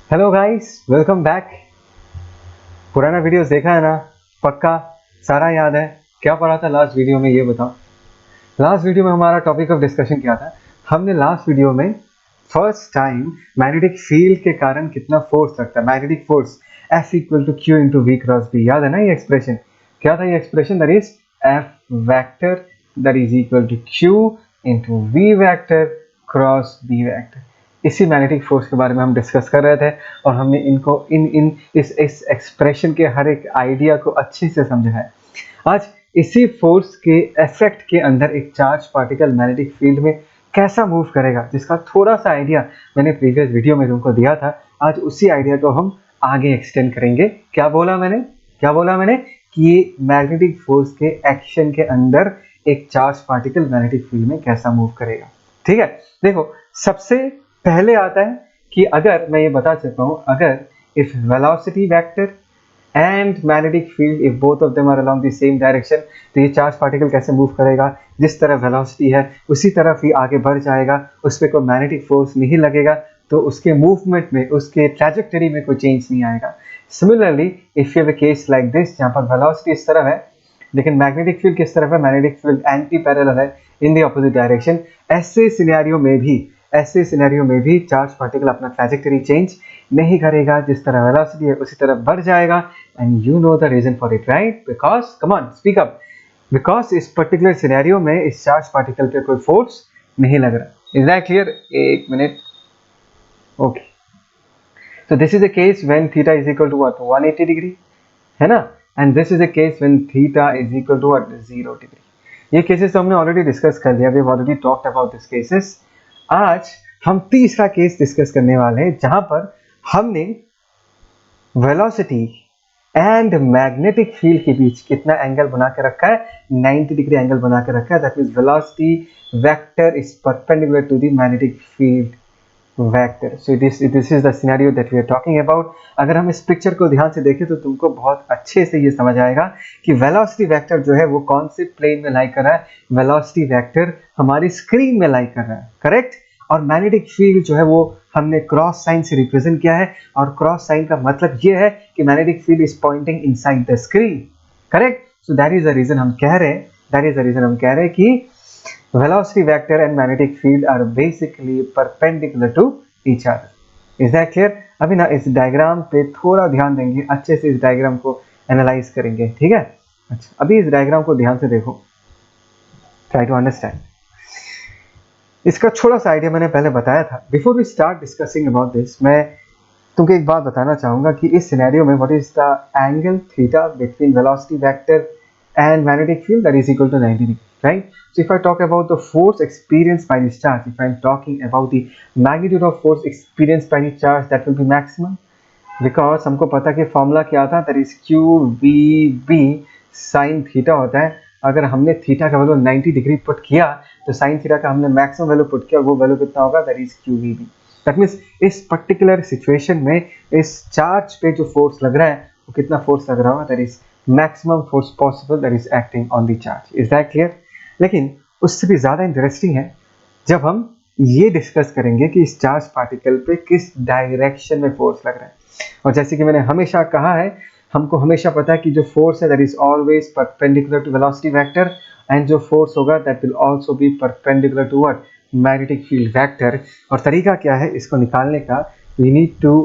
Hello guys, welcome back. पुराना videos देखा है ना? पक्का सारा याद है? क्या पढ़ा था लास्ट वीडियो में, ये बताओ। लास्ट वीडियो में हमारा टॉपिक ऑफ डिस्कशन क्या था? हमने लास्ट वीडियो में फर्स्ट टाइम मैग्नेटिक फील्ड के कारण कितना फोर्स लगता है, magnetic force F equal to Q into V cross B. याद है ना ये एक्सप्रेशन? क्या था ये expression? That is F vector that is equal to Q into V vector cross B vector. इसी मैग्नेटिक फोर्स के बारे में हम डिस्कस कर रहे थे और हमने इनको इस एक्सप्रेशन के हर एक आइडिया को अच्छे से समझा है। आज इसी फोर्स के इफेक्ट के अंदर एक चार्ज पार्टिकल मैग्नेटिक फील्ड में कैसा मूव करेगा, जिसका थोड़ा सा आइडिया मैंने प्रीवियस वीडियो में तुमको दिया था। आज उसी आइडिया को हम आगे एक्सटेंड करेंगे। क्या बोला मैंने कि मैग्नेटिक फोर्स के एक्शन के अंदर एक चार्ज पार्टिकल मैग्नेटिक फील्ड में कैसा मूव करेगा। ठीक है, देखो सबसे पहले आता है कि अगर मैं ये बता सकता हूं, अगर if velocity vector and magnetic field if both of them are along the same direction, तो ये चार्ज पार्टिकल कैसे मूव करेगा? जिस तरह वेलोसिटी है उसी तरफ ही आगे बढ़ जाएगा, उस पर कोई मैग्नेटिक फोर्स नहीं लगेगा, तो उसके मूवमेंट में, उसके ट्रैजेक्टरी में कोई चेंज नहीं आएगा। Similarly if you have a case like this, जहां पर वेलोसिटी इस तरफ है लेकिन मैग्नेटिक फील्ड किस तरफ है? मैग्नेटिक फील्ड एंटी पैरेलल है, इन द ऑपोजिट डायरेक्शन। ऐसे सिनेरियो में भी चार्ज पार्टिकल अपना ट्रैजेक्टरी चेंज नहीं करेगा, जिस तरह वेलोसिटी है उसी तरह बढ़ जाएगा। And you know the reason for it, right? Because, come on speak up, because इस पर्टिकुलर सिनेरियो में इस चार्ज पार्टिकल पे कोई फोर्स नहीं लग रहा। Is that clear? एक मिनट। Okay, so this is the case when theta is equal to what? 180 degree, है ना? And this is the case when theta is equal to what? 0 degree. ये केसेस तो हमने ऑलरेडी डिस्कस कर लिया, we have already talked about this cases. आज हम तीसरा केस डिस्कस करने वाले हैं जहां पर हमने वेलोसिटी एंड मैग्नेटिक फील्ड के बीच कितना एंगल बना के रखा है? 90 डिग्री एंगल बना के रखा है। That means velocity vector is perpendicular to the magnetic field vector. So this is the scenario that we are talking about. अगर हम इस पिक्चर को ध्यान से देखें तो तुमको बहुत अच्छे से ये समझ आएगा कि वेलोसिटी वेक्टर जो है वो कौन से प्लेन में लाई कर रहा है। वेलोसिटी वेक्टर हमारी स्क्रीन में लाई कर रहा है, करेक्ट? और मैग्नेटिक फील्ड जो है वो हमने क्रॉस साइन से रिप्रेजेंट किया है, और क्रॉस साइन का मतलब ये है कि magnetic field is pointing inside the screen, correct? So that is the reason हम कह रहे हैं कि velocity vector and magnetic field are basically perpendicular to each other. Is that clear? अभी ना इस डायग्राम पे थोड़ा ध्यान देंगे, अच्छे से इस डायग्राम को एनालाइज करेंगे, ठीक है? अच्छा, अभी इस डायग्राम को ध्यान से देखो, ट्राई टू अंडरस्टैंड। इसका थोड़ा सा आइडिया मैंने पहले बताया था। Before we start discussing about this, मैं तुमको एक बात बताना चाहूंगा कि इस सिनेरियो में what is the angle theta between velocity vector and magnetic field, that is equal to 90 degree, right? So if I talk about the force experienced by this charge, if I'm talking about the magnitude of force experienced by the charge, that will be maximum, because हमको पता कि formula क्या था? that is QVB sin theta होता है। अगर हमने theta का वैल्यू 90 डिग्री पुट किया तो साइन थीटा का हमने मैक्सिमम वैल्यू पुट किया, वो वैल्यू कितना होगा? that is QVB। That means इस पर्टिकुलर सिचुएशन में इस चार्ज पे जो फोर्स लग रहा है वो कितना फोर्स लग रहा होगा? that is maximum force possible that is acting on the charge. Is that clear? लेकिन उससे भी ज़्यादा इंटरेस्टिंग है जब हम ये डिस्कस करेंगे कि इस चार्ज पार्टिकल पे किस डायरेक्शन में फोर्स लग रहा है। और जैसे कि मैंने हमेशा कहा है, हमको हमेशा पता है कि जो फोर्स है that is always perpendicular to velocity vector, and जो फोर्स होगा that will also be perpendicular to what? Magnetic field vector। और तरीका क्या है इसको निकालने का? We need to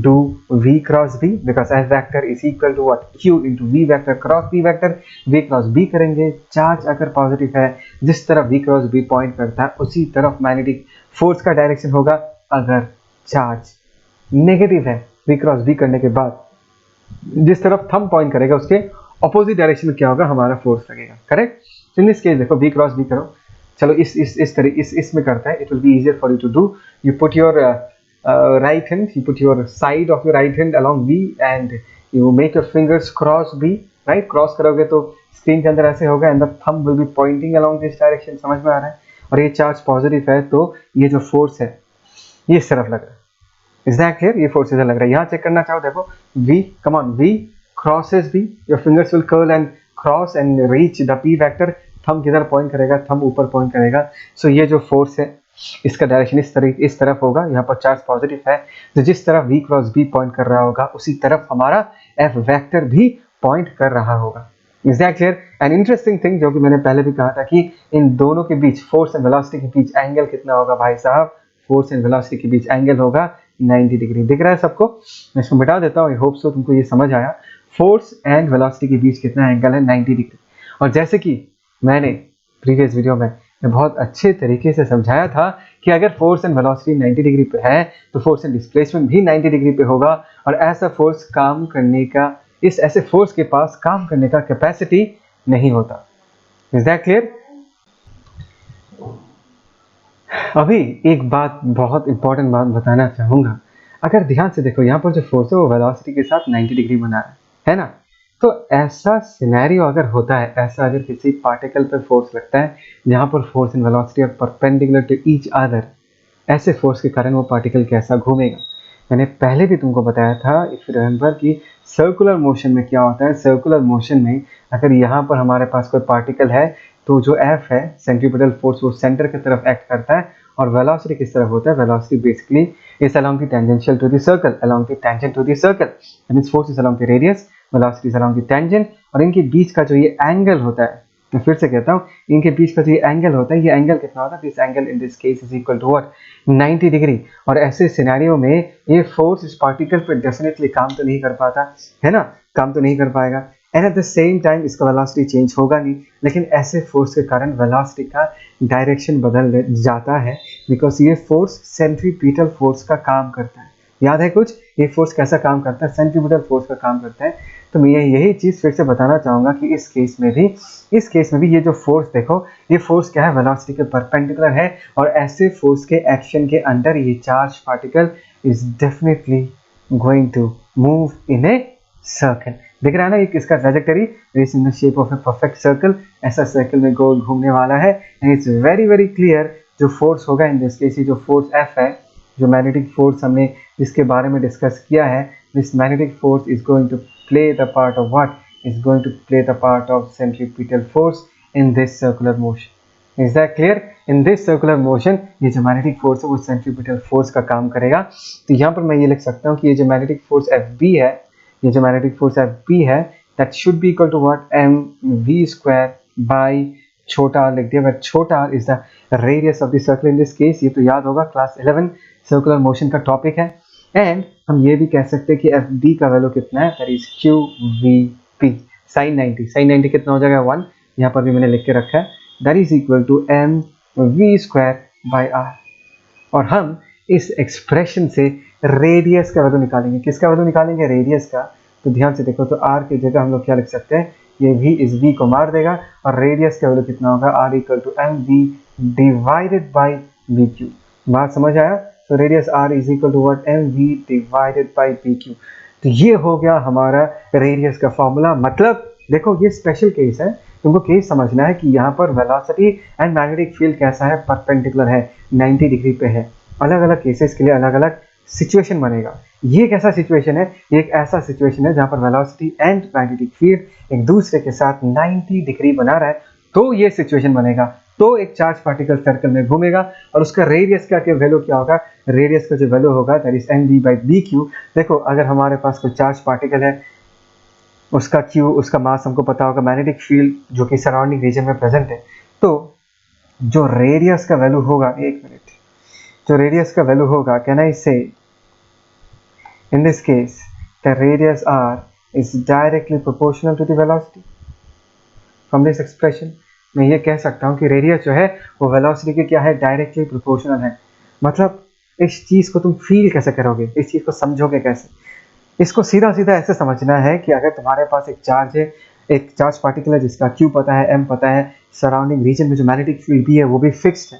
do v cross b, because f vector is equal to what? q into v vector cross b vector। v cross b करेंगे, charge अगर positive है, जिस तरफ v cross b पॉइंट करता है उसी तरफ मैग्नेटिक फोर्स का डायरेक्शन होगा। अगर चार्ज नेगेटिव है, v cross b करने के बाद जिस तरफ थंब पॉइंट करेगा उसके ऑपोजिट डायरेक्शन में क्या होगा? हमारा फोर्स लगेगा, करेक्ट? इन दिस केस देखो, v cross b करो। चलो इसमें करता है, it will be easier for you to do. You put your right hand, you put your side of your right hand along V and you make your fingers cross B, right? Cross करोगे तो screen के अंदर ऐसे होगा and the thumb will be pointing along this direction। समझ में आ रहा है? और ये चार्ज पॉजिटिव है तो ये जो फोर्स है ये इस तरफ लग रहा है। Is that clear? ये फोर्स इधर लग रहा है। यहाँ चेक करना चाहो, देखो V, come on, V crosses B, your fingers will curl and cross and reach the P vector। Thumb किधर पॉइंट करेगा? थंब ऊपर पॉइंट करेगा। सो ये जो फोर्स है इसका डायरेक्शन इस तरफ होगा, यहाँ पर चार्ज पॉजिटिव है, तो जिस तरफ v क्रॉस b पॉइंट कर रहा होगा उसी तरफ हमारा f वेक्टर भी पॉइंट कर रहा होगा। Is that clear? And interesting thing जो कि मैंने पहले भी कहा था कि इन दोनों के बीच, फोर्स एंड वेलोसिटी के बीच एंगल कितना होगा भाई साहब? फोर्स एंड वेलोसिटी के बीच एंगल होगा 90 डिग्री। दिख रहा है सबको? मैं इसको मिटा देता हूँ, आई होप सो तुमको ये समझ आया। फोर्स एंड वेलोसिटी के बीच कितना एंगल है? 90 डिग्री। और जैसे कि मैंने प्रीवियस वीडियो में बहुत अच्छे तरीके से समझाया था कि अगर फोर्स एंड वेलोसिटी 90 डिग्री पे है तो फोर्स एंड डिस्प्लेसमेंट भी 90 डिग्री पे होगा, और ऐसा फोर्स काम करने का, इस ऐसे फोर्स के पास काम करने का कैपेसिटी नहीं होता। Is that clear? अभी एक बात, बहुत इंपॉर्टेंट बात बताना चाहूंगा। अगर ध्यान से देखो, यहाँ पर जो फोर्स है वो वेलोसिटी के साथ 90 डिग्री बना है ना? तो ऐसा सिनेरियो अगर होता है, ऐसा अगर किसी पार्टिकल पर फोर्स लगता है जहाँ पर force and velocity are perpendicular to each other, ऐसे फोर्स के कारण वो पार्टिकल कैसा घूमेगा? मैंने पहले भी तुमको बताया था, इफ यू रिमेंबर, कि सर्कुलर मोशन में क्या होता है। सर्कुलर मोशन में अगर यहाँ पर हमारे पास कोई पार्टिकल है तो जो F है, सेंट्रीपिटल फोर्स, वो सेंटर की तरफ एक्ट करता है, और वेलोसिटी किस तरफ होता है? Velocity basically is along the tangential to the circle, along the tangent to the circle, that means force is along the radius, velocity is along the tangent, और इनके बीच का जो ये एंगल होता है, मैं फिर से कहता हूँ, इनके बीच का जो ये एंगल होता है, ये एंगल कितना होता है? This angle in this case is equal to what? 90 degree. और ऐसे सिनेरियो में ये फोर्स इस पार्टिकल पर डेफिनेटली काम तो नहीं कर पाता है ना, काम तो नहीं कर पाएगा, and at the same time इसका वेलोसिटी चेंज होगा नहीं। लेकिन ऐसे फोर्स के कारण वेलोसिटी का डायरेक्शन बदल जाता है, बिकॉज ये फोर्स सेंट्रीपिटल फोर्स का काम करता है। याद है कुछ? ये फोर्स कैसा काम करता है? सेंट्रीपिटल फोर्स का काम करता है। तो मैं यही चीज़ फिर से बताना चाहूँगा कि इस केस में भी ये जो फोर्स देखो, ये फोर्स क्या है? वेलोसिटी के परपेंडिकुलर है, और ऐसे फोर्स के एक्शन के अंडर ये charge particle is definitely going to move in a circle. दिख रहा है ना, एक इसका trajectory is in the shape of a perfect circle, ऐसा सर्कल में गोल घूमने वाला है। And it's very very clear, जो फोर्स होगा इन दिस केस, जो फोर्स F है, जो मैग्नेटिक फोर्स हमने जिसके बारे में डिस्कस किया है, this magnetic force is going to play the part of what? Is going to play the part of centripetal force in this circular motion. Is that clear? In this circular motion, ये जो magnetic force है वो centripetal force का काम करेगा। तो यहाँ पर मैं ये लिख सकता हूँ कि ये जो magnetic force FB है, ये जो magnetic force FB है, that should be equal to what? mv square by छोटा r लिख दिया, where छोटा r is the radius of the circle in this case। ये तो याद होगा, क्लास 11 circular motion का टॉपिक है। एंड हम ये भी कह सकते हैं कि एफ डी का वैल्यू कितना है? That is Q V P sine 90। Sine 90 कितना हो जाएगा? 1। यहाँ पर भी मैंने लिख के रखा है, that is equal to M V square by R. और हम इस एक्सप्रेशन से रेडियस का वैल्यू निकालेंगे। किसका वैल्यू निकालेंगे? रेडियस का। तो ध्यान से देखो, तो आर की जगह हम लोग क्या लिख सकते हैं? ये वी इस वी को मार देगा, और रेडियस का वैल्यू कितना होगा? R equal to M V divided by V Q. बात समझ आया? तो radius r is equal to what? mv divided by pq। तो ये हो गया हमारा रेडियस का फॉर्मूला। मतलब देखो, ये स्पेशल केस है, तुमको केस समझना है कि यहाँ पर वेलोसिटी एंड मैग्नेटिक फील्ड कैसा है? परपेंडिकुलर है, 90 डिग्री पे है। अलग अलग केसेस के लिए अलग अलग सिचुएशन बनेगा। ये कैसा सिचुएशन है? ये एक ऐसा सिचुएशन है जहाँ पर वेलोसिटी एंड मैग्नेटिक फील्ड एक दूसरे के साथ 90 डिग्री बना रहा है, तो ये सिचुएशन बनेगा। तो एक चार्ज पार्टिकल सर्कल में घूमेगा, और उसका रेडियस का वैल्यू क्या होगा? रेडियस का जो वैल्यू होगा that is M V by B Q. देखो, अगर हमारे पास कोई चार्ज पार्टिकल है, उसका क्यू, उसका मास हमको पता होगा, मैग्नेटिक फील्ड जो कि सराउंडिंग रीजन में प्रेजेंट है, तो जो रेडियस का वैल्यू होगा, एक मिनट, जो रेडियस का वैल्यू होगा, can I say in this case the radius R is directly proportional to the velocity. From this expression मैं ये कह सकता हूँ कि रेडियस जो है वो वेलोसिटी के क्या है? डायरेक्टली प्रोपोर्शनल है। मतलब इस चीज़ को तुम फील कैसे करोगे? इस चीज़ को समझोगे कैसे? इसको सीधा सीधा ऐसे समझना है कि अगर तुम्हारे पास एक चार्ज है, एक चार्ज पार्टिकल है जिसका Q पता है, M पता है, सराउंडिंग रीजन में जो मैग्नेटिक फील्ड भी है वो भी फिक्स्ड है,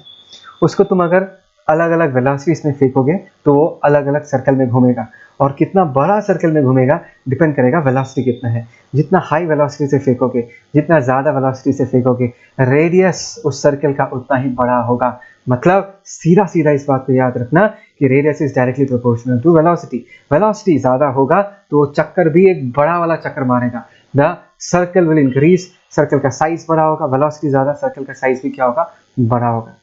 उसको तुम अगर अलग अलग वेलोसिटीज में फेंकोगे तो वो अलग अलग सर्कल में घूमेगा, और कितना बड़ा सर्कल में घूमेगा डिपेंड करेगा वेलोसिटी कितना है। जितना हाई वेलोसिटी से फेंकोगे, जितना ज़्यादा वेलोसिटी से फेंकोगे, रेडियस उस सर्कल का उतना ही बड़ा होगा। मतलब सीधा सीधा इस बात को याद रखना कि radius is directly proportional to velocity. Velocity ज़्यादा होगा तो वो चक्कर भी एक बड़ा वाला चक्कर मारेगा, the circle will increase, circle का साइज बड़ा होगा। वेलोसिटी ज़्यादा, सर्कल का साइज भी क्या होगा? बड़ा होगा।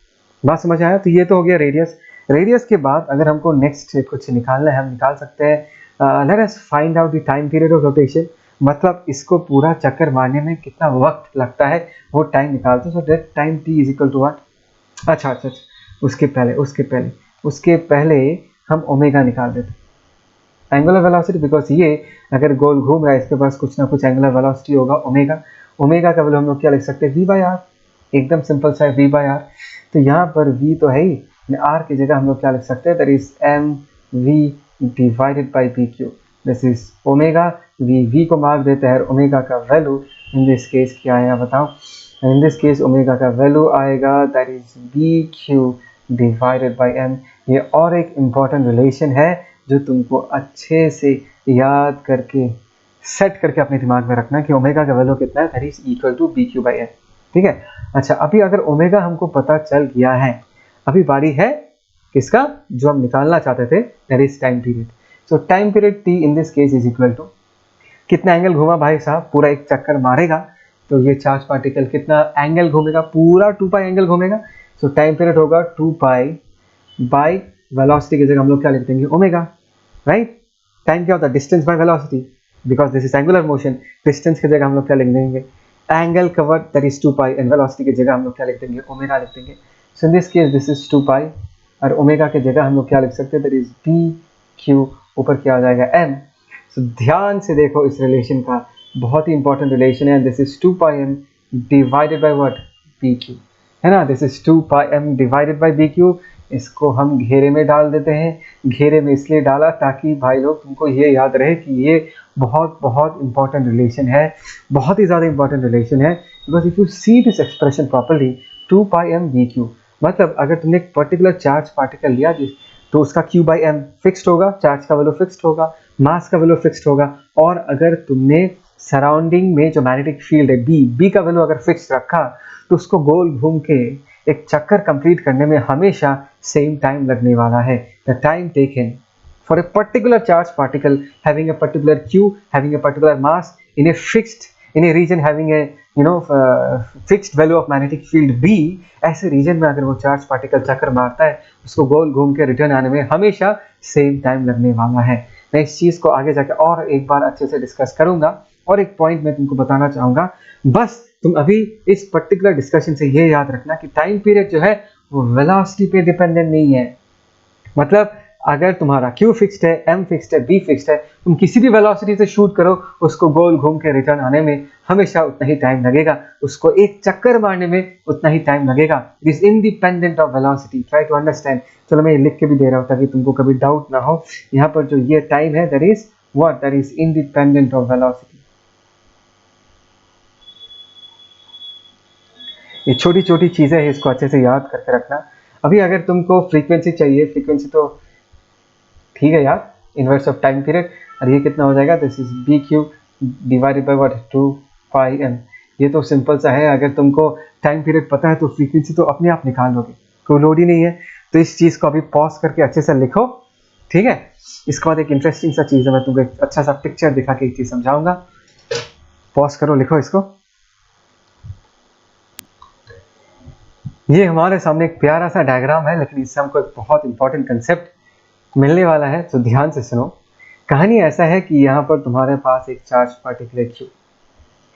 बात समझ आया? तो ये तो हो गया रेडियस। रेडियस के बाद अगर हमको नेक्स्ट कुछ निकालना है, हम निकाल सकते हैं let us find out the time period of rotation, मतलब इसको पूरा चक्कर मारने में कितना वक्त लगता है वो टाइम निकालते हैं। So that time t is equal to what? अच्छा, उसके पहले हम ओमेगा निकाल देते हैं, एंगुलर वेलोसिटी, बिकॉज ये अगर गोल घूम रहा है इसके पास कुछ ना कुछ एंगुलर वेलोसिटी होगा ओमेगा। ओमेगा का वैल्यू हम लोग क्या लिख सकते हैं? v बाई आर, एकदम सिंपल सा है v बाई आर। तो यहाँ पर v तो है ही, r की जगह हम लोग क्या लिख सकते हैं? That is mv divided by P Q, this is omega. v को मार्क देते हैं, ओमेगा का वैल्यू इन दिस केस क्या आया बताओ? इन दिस केस ओमेगा का वैल्यू आएगा that is B Q divided by m। ये और एक इम्पॉर्टेंट रिलेशन है जो तुमको अच्छे से याद करके सेट करके अपने दिमाग में रखना कि ओमेगा का वैल्यू कितना है, that is equal to B Q by M. ठीक है, अच्छा अभी अगर ओमेगा हमको पता चल गया है, अभी बारी है किसका? जो हम निकालना चाहते थे, that is time period. So time period t in this case is equal to कितना एंगल घूमा भाई साहब? पूरा एक चक्कर मारेगा तो ये चार्ज पार्टिकल कितना एंगल घूमेगा? पूरा 2 पाई एंगल घूमेगा। सो टाइम पीरियड होगा 2 पाई बाई वेलोसिटी की जगह हम लोग क्या लिख देंगे? Omega, right? टाइम क्या होता है? Distance by velocity, because this is angular motion. Distance की जगह हम लोग क्या लिख देंगे? Angle covered, that is 2 pi, and velocity की जगह हम लोग क्या लिख देंगे? ओमेगा लिख देंगे। So in this case this is 2 pi और ओमेगा की जगह हम लोग क्या लिख सकते हैं? दैट इज बी क्यू, ऊपर क्या आ जाएगा? एम। सो ध्यान से देखो इस रिलेशन का, बहुत ही इंपॉर्टेंट रिलेशन है। This is 2 pi M divided by what? B Q, है ना? This is 2 pi M divided by B Q. इसको हम घेरे में डाल देते हैं। घेरे में इसलिए डाला ताकि भाई लोग तुमको ये याद रहे कि ये बहुत बहुत इंपॉर्टेंट रिलेशन है, बहुत ही ज़्यादा इंपॉर्टेंट रिलेशन है। Because if you see this expression properly, 2 pi M B Q, मतलब अगर तुमने एक पर्टिकुलर चार्ज पार्टिकल लिया तो उसका q बाई एम फिक्स्ड होगा, चार्ज का वैल्यू फिक्स्ड होगा, मास का वैल्यू फिक्स्ड होगा। और अगर तुमने सराउंडिंग में जो मैग्नेटिक फील्ड है बी का वैल्यू अगर फिक्स्ड रखा तो उसको गोल घूम के एक चक्कर कंप्लीट करने में हमेशा सेम टाइम लगने वाला है। The time taken for a particular charge particle having a particular q, having a particular mass in a region having a fixed value of magnetic field b, ऐसे रीजन में अगर वो चार्ज पार्टिकल चक्कर मारता है उसको गोल घूम के रिटर्न आने में हमेशा सेम टाइम लगने वाला है। मैं इस चीज़ को आगे जाकर और एक बार अच्छे से डिस्कस करूंगा। और एक पॉइंट मैं तुमको बताना चाहूँगा, बस तुम अभी इस पर्टिकुलर डिस्कशन से ये याद रखना कि टाइम पीरियड जो है वो वेलोसिटी पे डिपेंडेंट नहीं है। मतलब अगर तुम्हारा q फिक्स्ड है, m फिक्स्ड है, b फिक्स्ड है, तुम किसी भी वेलोसिटी से शूट करो, उसको गोल घूम के रिटर्न आने में हमेशा उतना ही टाइम लगेगा, उसको एक चक्कर मारने में उतना ही टाइम लगेगा। It is independent of velocity, try to understand. चलो मैं ये लिख के भी दे रहा हूँ ताकि तुमको कभी डाउट ना हो। यहाँ पर जो ये टाइम है that is what? That is independent of velocity. ये छोटी छोटी चीजें हैं, इसको अच्छे से याद करके रखना। अभी अगर तुमको फ्रीक्वेंसी चाहिए, फ्रीक्वेंसी तो ठीक है यार, इनवर्स ऑफ टाइम पीरियड, और ये कितना हो जाएगा? This is B Q divided by what? 2 pi M. ये तो सिंपल सा है, अगर तुमको टाइम पीरियड पता है तो फ्रीक्वेंसी तो अपने आप निकाल लोगे, कोई लोड ही नहीं है। तो इस चीज़ को अभी पॉज करके अच्छे से लिखो, ठीक है? इसके बाद एक इंटरेस्टिंग सा चीज़ है, मैं तुमको एक अच्छा सा पिक्चर दिखा के एक चीज़ समझाऊंगा। पॉज करो, लिखो इसको। ये हमारे सामने एक प्यारा सा डायग्राम है, लेकिन इससे हमको एक बहुत इंपॉर्टेंट कंसेप्ट मिलने वाला है, तो ध्यान से सुनो। कहानी ऐसा है कि यहाँ पर तुम्हारे पास एक चार्ज पार्टिकल है q,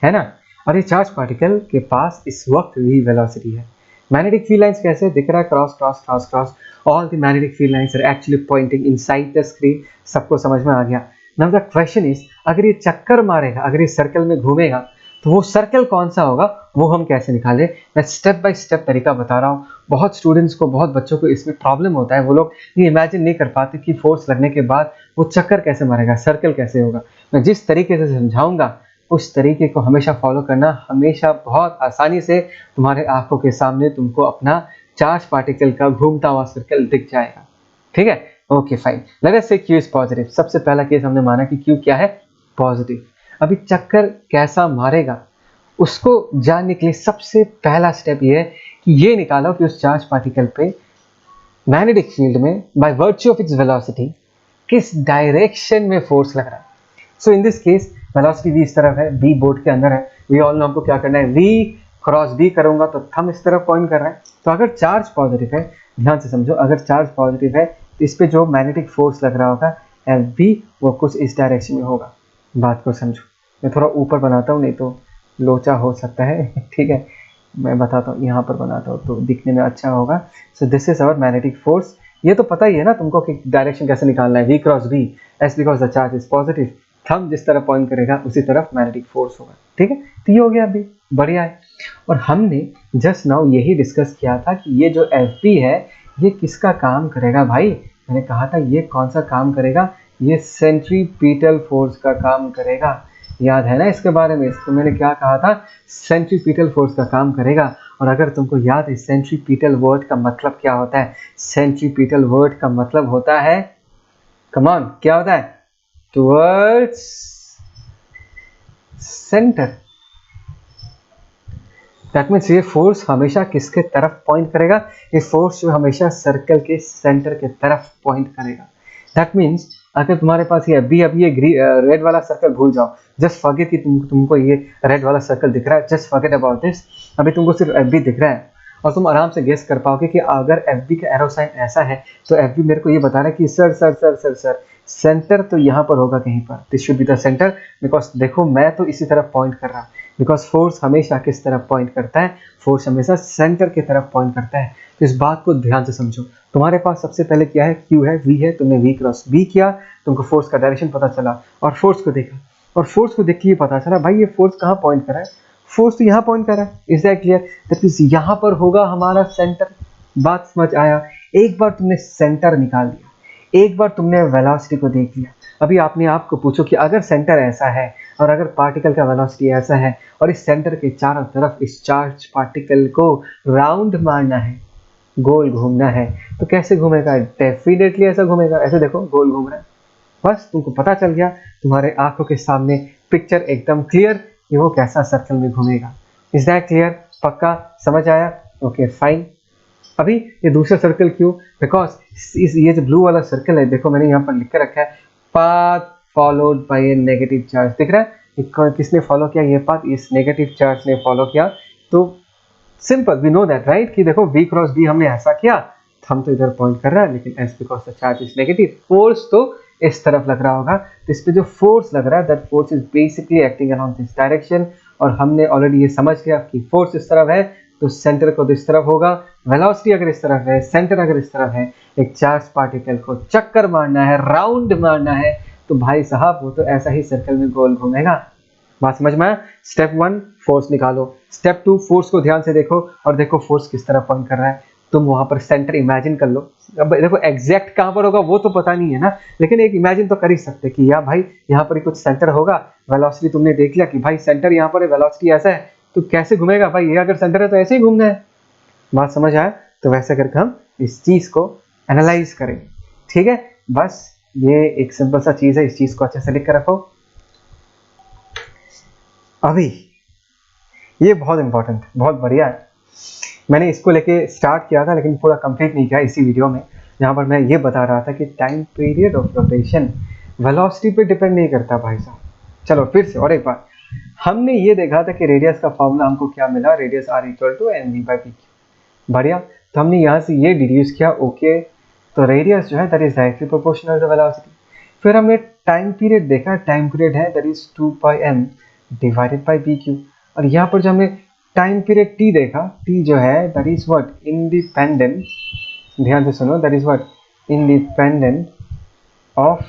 है ना? और ये चार्ज पार्टिकल के पास इस वक्त भी वेलोसिटी है। मैग्नेटिक फील्ड लाइंस कैसे दिख रहा है? Cross cross cross cross, all the magnetic field lines are actually pointing inside the screen. सबको समझ में आ गया? नाउ द क्वेश्चन इज, अगर ये चक्कर मारेगा, अगर ये सर्कल में घूमेगा, तो वो सर्कल कौन सा होगा, वो हम कैसे निकालें? मैं स्टेप बाय स्टेप तरीका बता रहा हूँ। बहुत स्टूडेंट्स को, बहुत बच्चों को इसमें प्रॉब्लम होता है, वो लोग ये इमेजिन नहीं कर पाते कि फोर्स लगने के बाद वो चक्कर कैसे मारेगा, सर्कल कैसे होगा। मैं जिस तरीके से समझाऊंगा उस तरीके को हमेशा फॉलो करना, हमेशा बहुत आसानी से तुम्हारे आंखों के सामने तुमको अपना चार्ज पार्टिकल का घूमता हुआ सर्कल दिख जाएगा, ठीक है? ओके फाइन, लेट अस से q इज पॉजिटिव। सबसे पहला केस हमने माना कि q क्या है? पॉजिटिव। अभी चक्कर कैसा मारेगा उसको जानने के लिए सबसे पहला स्टेप ये है कि ये निकालो कि उस चार्ज पार्टिकल पे मैग्नेटिक फील्ड में by virtue of its velocity किस डायरेक्शन में फोर्स लग रहा है। So in this case velocity v इस तरफ है, b बोर्ड के अंदर है। वी ऑल नो हमको क्या करना है, v क्रॉस बी करूंगा तो थंब इस तरफ पॉइंट कर रहा है। तो अगर चार्ज पॉजिटिव है, ध्यान से समझो, अगर चार्ज पॉजिटिव है तो इस पे जो मैग्नेटिक फोर्स लग रहा होगा एफ बी, वो कुछ इस डायरेक्शन में होगा। बात को समझो, मैं थोड़ा ऊपर बनाता हूँ नहीं तो लोचा हो सकता है ठीक है, मैं बताता हूँ, यहाँ पर बनाता हूँ तो दिखने में अच्छा होगा। सो this is our magnetic force. ये तो पता ही है ना तुमको कि डायरेक्शन कैसे निकालना है, V cross B, as because the charge is positive, thumb जिस तरफ पॉइंट करेगा उसी तरफ मैग्नेटिक फोर्स होगा। ठीक है, तो ये हो गया अभी, बढ़िया है। और हमने जस्ट नाउ यही डिस्कस किया था कि ये जो एफ बी है ये किसका काम करेगा भाई। मैंने कहा था ये कौन सा काम करेगा, ये सेंट्रीपिटल फोर्स का काम करेगा। याद है ना इसके बारे में, इसको मैंने क्या कहा था, सेंट्रीपिटल फोर्स का काम करेगा। और अगर तुमको याद है सेंट्रीपिटल वर्ड का मतलब क्या होता है, सेंट्रीपिटल वर्ड का मतलब होता है, कम ऑन, क्या होता है, टुवर्ड्स सेंटर। दैट मीन्स ये फोर्स हमेशा किसके तरफ पॉइंट करेगा, ये फोर्स जो हमेशा सर्कल के सेंटर के तरफ पॉइंट करेगा। दैट मीन्स अगर तुम्हारे पास ये अभी ये रेड वाला सर्कल भूल जाओ, जस्ट फॉरगेट कि तुमको ये रेड वाला सर्कल दिख रहा है, जस्ट फॉरगेट अबाउट दिस। अभी तुमको सिर्फ एफ बी दिख रहा है और तुम आराम से गेस कर पाओगे कि अगर एफ बी का एरो साइन ऐसा है तो एफ बी मेरे को ये बता रहा है कि sir sir sir sir sir centre तो यहाँ पर होगा कहीं पर, this should be the centre. Because देखो मैं तो इसी तरफ पॉइंट कर रहा हूँ, बिकॉज फोर्स हमेशा किस तरफ पॉइंट करता है, फोर्स हमेशा सेंटर की तरफ पॉइंट करता है। तो इस बात को ध्यान से समझो। तुम्हारे पास सबसे पहले क्या है, क्यू है, वी है, तुमने वी क्रॉस बी किया, तुमको फोर्स का डायरेक्शन पता चला और फोर्स को देखा, और फोर्स को देख के ये पता चला भाई ये फोर्स कहाँ पॉइंट कर रहा है, फोर्स तो यहाँ पॉइंट कर रहा है। Is that clear, that means यहाँ पर होगा हमारा सेंटर। बात समझ आया। एक बार तुमने सेंटर निकाल लिया, एक बार तुमने वेलोसिटी को देख लिया, अभी आपने आपको पूछो कि अगर सेंटर ऐसा है और अगर पार्टिकल का वेलोसिटी ऐसा है और इस सेंटर के चारों तरफ इस चार्ज पार्टिकल को राउंड मारना है, गोल घूमना है, तो कैसे घूमेगा, डेफिनेटली ऐसा घूमेगा। ऐसे देखो गोल घूम रहा है, बस तुमको पता चल गया, तुम्हारे आंखों के सामने पिक्चर एकदम क्लियर कि वो कैसा सर्कल में घूमेगा। इज दैट क्लियर, पक्का समझ आया, ओके फाइन। अभी ये दूसरा सर्कल क्यों, बिकॉज ये जो ब्लू वाला सर्कल है, देखो मैंने यहाँ पर लिख कर रखा है path followed by A negative charge, दिख रहा है किसने फॉलो किया, ये पाथ इस नेगेटिव चार्ज ने फॉलो किया। तो simple, we know that right, कि देखो वी क्रॉस बी हमने ऐसा किया, हम तो इधर पॉइंट कर रहा है, लेकिन S because the charge is negative, force तो इस तरफ लग रहा होगा, तो इस पे जो फोर्स लग रहा है that force is basically acting around this direction. और हमने ऑलरेडी ये समझ लिया कि फोर्स इस तरफ है तो सेंटर को इस तरफ होगा, वेलोसिटी अगर इस तरफ है, सेंटर अगर इस तरफ है, एक चार्ज पार्टिकल को चक्कर मारना है, राउंड मारना है, तो भाई साहब वो तो ऐसा ही सर्कल में गोल घूमेगा। बात समझ में आया। स्टेप 1 फोर्स निकालो, स्टेप 2 फोर्स को ध्यान से देखो और देखो फोर्स किस तरफ पॉइंट कर रहा है, तुम वहां पर सेंटर इमेजिन कर लो। अब देखो एग्जैक्ट कहां पर होगा वो तो पता नहीं है ना, लेकिन एक इमेजिन तो कर ही सकते कि यार भाई यहाँ पर कुछ सेंटर होगा, वेलोसिटी तुमने देख लिया कि भाई सेंटर यहाँ पर है, वेलोसिटी ऐसा है, तो कैसे घूमेगा भाई, ये अगर सेंटर है तो ऐसे ही घूमना है। बात समझ आया। तो वैसे करके हम इस चीज को एनालाइज करेंगे, ठीक है। बस ये एक सिंपल सा चीज है, इस चीज को अच्छे से लिख कर रखो। अभी ये बहुत इंपॉर्टेंट, बहुत बढ़िया है, मैंने इसको लेके स्टार्ट किया था लेकिन पूरा कंप्लीट नहीं किया इसी वीडियो में, जहाँ पर मैं ये बता रहा था कि time period of rotation velocity पे डिपेंड नहीं करता भाई साहब। चलो फिर से और एक बार, हमने ये देखा था कि रेडियस का फॉर्मूला हमको क्या मिला, radius R equal to N V by P Q. बढ़िया, तो हमने यहाँ से ये डिड्यूस किया, ओके, तो रेडियस जो है that is directly proportional to velocity. फिर हमने टाइम पीरियड देखा, टाइम पीरियड है that is 2 pi M divided by B Q. और यहाँ पर जो हमने टाइम पीरियड टी देखा, टी जो है दैट इज व्हाट, इंडिपेंडेंट, ध्यान से सुनो, that is what, independent of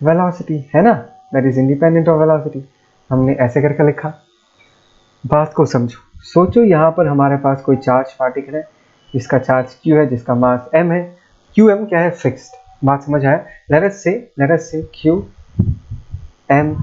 velocity, है ना, that is independent of velocity. हमने ऐसे करके लिखा। बात को समझो, सोचो यहाँ पर हमारे पास कोई चार्ज पार्टिकल है जिसका चार्ज q है, जिसका मास m है, qm क्या है, फिक्स्ड। बात समझ आया। लेट अस से q m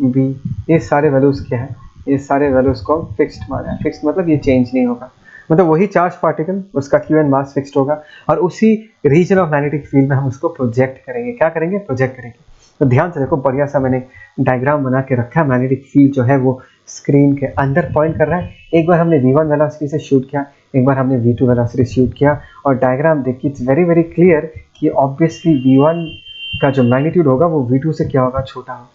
b, ये सारे वैल्यूज क्या है, ये सारे वैल्यूज को फिक्स्ड माना है। फिक्स्ड मतलब ये चेंज नहीं होगा, मतलब वही चार्ज पार्टिकल, उसका q एंड मास फिक्स्ड होगा और उसी रीजन ऑफ मैग्नेटिक फील्ड में हम उसको प्रोजेक्ट करेंगे। क्या करेंगे, प्रोजेक्ट करेंगे। तो ध्यान से देखो, बढ़िया सा मैंने डायग्राम बना के रखा है। मैग्नेटिक फील्ड जो है वो स्क्रीन के अंदर पॉइंट कर रहा है। एक बार हमने v1 वेलोसिटी से शूट किया, एक बार हमने v2 वेलोसिटी शूट किया, और डायग्राम देखिए इट्स वेरी वेरी क्लियर कि ऑब्वियसली v1 का जो मैग्नीट्यूड होगा वो v2 से क्या होगा, छोटा होगा,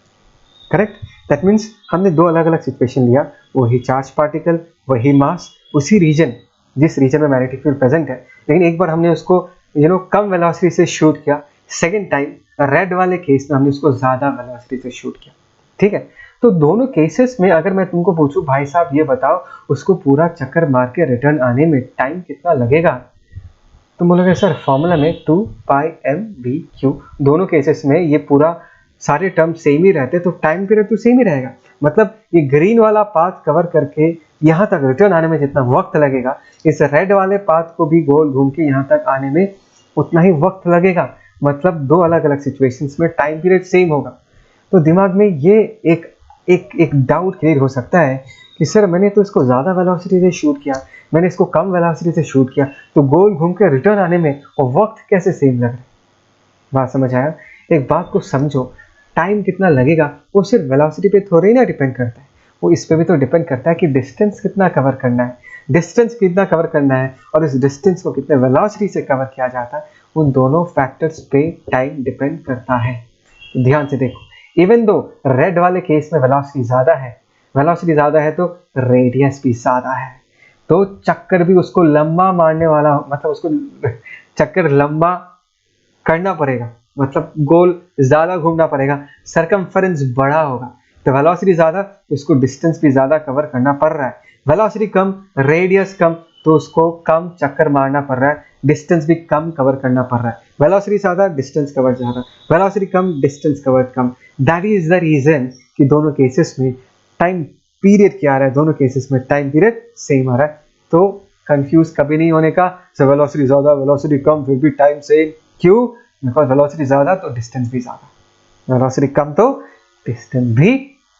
करेक्ट। दैट मीन्स हमने दो अलग अलग सिचुएशन लिया, वही चार्ज पार्टिकल, वही मास, उसी रीजन जिस रीजन में मैग्नेटिक फील्ड प्रेजेंट है, लेकिन एक बार हमने उसको कम वेलोसिटी से शूट किया, सेकेंड टाइम रेड वाले केस में हमने उसको ज़्यादा वेलोसिटी से शूट किया। ठीक है, तो दोनों केसेस में अगर मैं तुमको पूछूं भाई साहब ये बताओ उसको पूरा चक्कर मार के रिटर्न आने में टाइम कितना लगेगा, तो बोलोगे सर फॉर्मूला में 2πmv/q, दोनों केसेस में ये पूरा सारे टर्म सेम ही रहते तो टाइम पीरियड तो सेम ही रहेगा। मतलब ये ग्रीन वाला पाथ कवर करके यहाँ तक रिटर्न आने में जितना वक्त लगेगा, इस रेड वाले पाथ को भी गोल घूम के यहाँ तक आने में उतना ही वक्त लगेगा। मतलब दो अलग अलग सिचुएशंस में टाइम पीरियड सेम होगा। तो दिमाग में ये एक डाउट क्लियर हो सकता है कि सर मैंने तो इसको ज़्यादा वेलोसिटी से शूट किया, मैंने इसको कम वेलोसिटी से शूट किया, तो गोल घूम के रिटर्न आने में और वक्त कैसे सेम लग रहा है। बात समझ आया? एक बात को समझो, टाइम कितना लगेगा वो सिर्फ वेलोसिटी पे थोड़ी ना डिपेंड करता है, वो इस पे भी तो डिपेंड करता है कि डिस्टेंस कितना कवर करना है, डिस्टेंस कितना कवर करना है और इस डिस्टेंस को कितने वेलोसिटी से कवर किया जाता है, उन दोनों फैक्टर्स पे टाइम डिपेंड करता है। ध्यान से देखो, इवन दो रेड वाले केस में वेलोसिटी ज़्यादा है तो रेडियस भी ज़्यादा है, तो चक्कर भी उसको लंबा मारने वाला, मतलब उसको चक्कर लंबा करना पड़ेगा, मतलब गोल ज़्यादा घूमना पड़ेगा, सरकमफरेंस बड़ा होगा। तो वेलोसिटी ज़्यादा तो उसको डिस्टेंस भी ज़्यादा कवर करना पड़ रहा है, वेलोसिटी कम रेडियस कम तो उसको कम चक्कर मारना पड़ रहा है, डिस्टेंस भी कम कवर करना पड़ रहा है। वेलोसिटी ज़्यादा डिस्टेंस कवर ज़्यादा, velocity come distance cover come. That is the reason कि दोनों केसेस में टाइम पीरियड क्या आ रहा है, दोनों केसेस में टाइम पीरियड सेम आ रहा है। तो कंफ्यूज कभी नहीं होने का, सो वेलोसिटी ज़्यादा वेलोसिटी कम फिर भी टाइम सेम, क्यों? बिकॉज वेलोसिटी ज़्यादा तो डिस्टेंस भी ज़्यादा, वेलोसिटी कम तो डिस्टेंस भी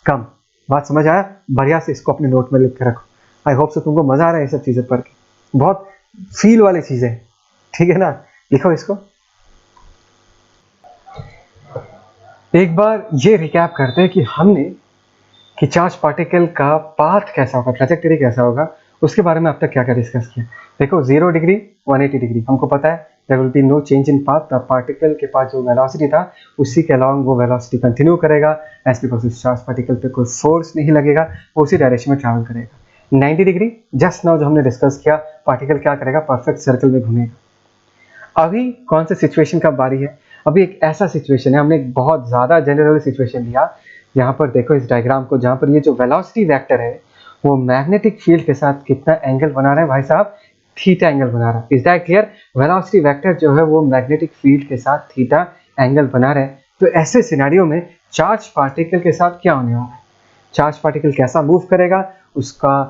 कम। बात समझ आया? बढ़िया से इसको अपने नोट में लिख के रखो। आई होप सो तुमको मजा आ रहा है ये सब चीज़ें पढ़ के, बहुत फील वाली चीज़ें, ठीक है ना? लिखो इसको। एक बार ये रिकैप करते हैं कि हमने कि चार्ज पार्टिकल का पाथ कैसा होगा, ट्रैजेक्टरी कैसा होगा, उसके बारे में अब तक क्या क्या डिस्कस किया। देखो 0 डिग्री 180 डिग्री हमको पता है, there will be no change in path. The particle के पास जो वेलोसिटी था उसी के अलॉन्ग वो वेलोसिटी कंटिन्यू करेगा, एज बिकॉज उस चार्ज पार्टिकल पे कोई फोर्स नहीं लगेगा, वो उसी डायरेक्शन में ट्रैवल करेगा। 90 डिग्री जस्ट नाउ जो हमने डिस्कस किया, पार्टिकल क्या करेगा, परफेक्ट सर्कल में घूमेगा। अभी कौन सा सिचुएशन का बारी है? अभी एक ऐसा सिचुएशन है, हमने एक बहुत ज़्यादा जनरल सिचुएशन लिया। यहाँ पर देखो इस डायग्राम को, जहाँ पर ये जो वेलोसिटी वेक्टर है वो मैग्नेटिक फील्ड के साथ कितना एंगल बना रहा है भाई साहब, थीटा एंगल बना रहा है। Is that clear? Velocity vector जो है वो मैग्नेटिक फील्ड के साथ थीटा एंगल बना रहा है। तो ऐसे सिनेरियो में चार्ज पार्टिकल के साथ क्या होने वाला है, चार्ज पार्टिकल कैसा मूव करेगा, उसका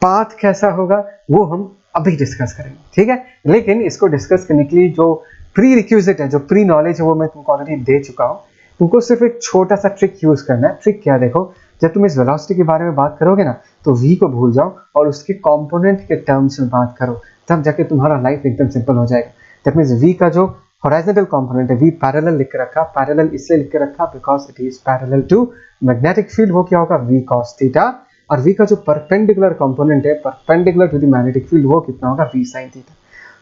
पाथ कैसा होगा, वो हम अभी डिस्कस करेंगे, ठीक है? लेकिन इसको डिस्कस करने के लिए जो प्री रिक्विजिट है, जो प्री नॉलेज है, वो मैं तुमको ऑलरेडी दे चुका हूँ। तुमको सिर्फ एक छोटा सा ट्रिक यूज करना है। ट्रिक क्या? देखो, जब तुम इस वेलोसिटी के बारे में बात करोगे ना, तो v को भूल जाओ और उसके कंपोनेंट के टर्म्स में बात करो, तब जाके तुम्हारा लाइफ एकदम सिंपल हो जाएगा। दैट मींस v का जो हॉरिजॉन्टल कंपोनेंट है, v पैरेलल लिख के रखा, पैरेलल इसलिए लिख के रखा because it is parallel to magnetic field, वो क्या होगा, v cos थीटा। और v का जो परपेंडिकुलर कंपोनेंट है, perpendicular to the magnetic field, वो कितना होगा, v sin थीटा।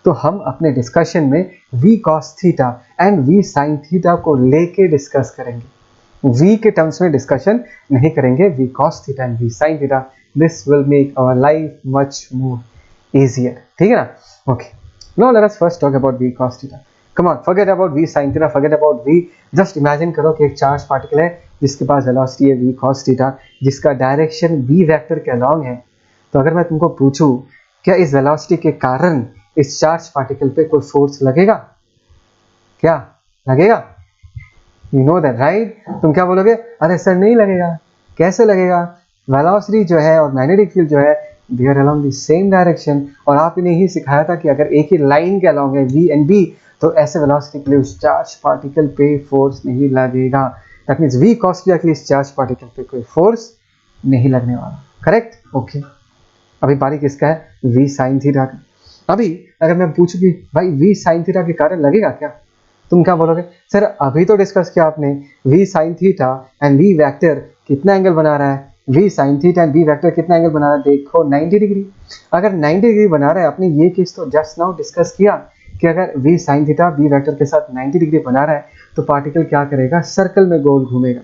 तो हम अपने डिस्कशन में v cos theta and v sin theta को लेके डिस्कस करेंगे, v के टर्म्स में डिस्कशन नहीं करेंगे, v cos theta and v sin theta. This will make our life much more easier, ठीक है ना? Okay, now let us first talk about v cos theta. Come on, forget about v sin theta, forget about v, just imagine करो कि एक charge particle है जिसके पास velocity है v cos थीटा, जिसका डायरेक्शन v वेक्टर के along है। तो अगर मैं तुमको पूछूं क्या इस वेलोसिटी के कारण इस चार्ज पार्टिकल पे कोई फोर्स लगेगा, क्या लगेगा? You know that right? तुम क्या बोलोगे, अरे सर नहीं लगेगा। कैसे लगेगा? वेलोसिटी जो है और मैग्नेटिक फील्ड जो है, they are along the same direction. और आपने ही सिखाया था कि अगर एक ही लाइन के अलॉन्ग है v एंड b, तो ऐसे वेलोसिटी के लिए उस चार्ज पार्टिकल पे फोर्स नहीं लगेगा। That means v cos theta के लिए इस चार्ज पार्टिकल पे कोई फोर्स नहीं लगने वाला, करेक्ट? ओके, अभी बारी किसका है, v sin थीटा का। अभी अगर मैं पूछूं कि भाई v sin थीटा के कारण लगेगा क्या, तुम क्या बोलोगे, सर अभी तो डिस्कस किया आपने v sin theta and v vector कितना एंगल बना रहा है, v sin theta and v vector कितना एंगल बना रहा है, देखो 90 डिग्री। अगर 90 डिग्री बना रहा है, आपने ये केस तो जस्ट नाउ डिस्कस किया कि अगर v sin theta v vector के साथ 90 डिग्री बना रहा है तो पार्टिकल क्या करेगा, सर्कल में गोल घूमेगा।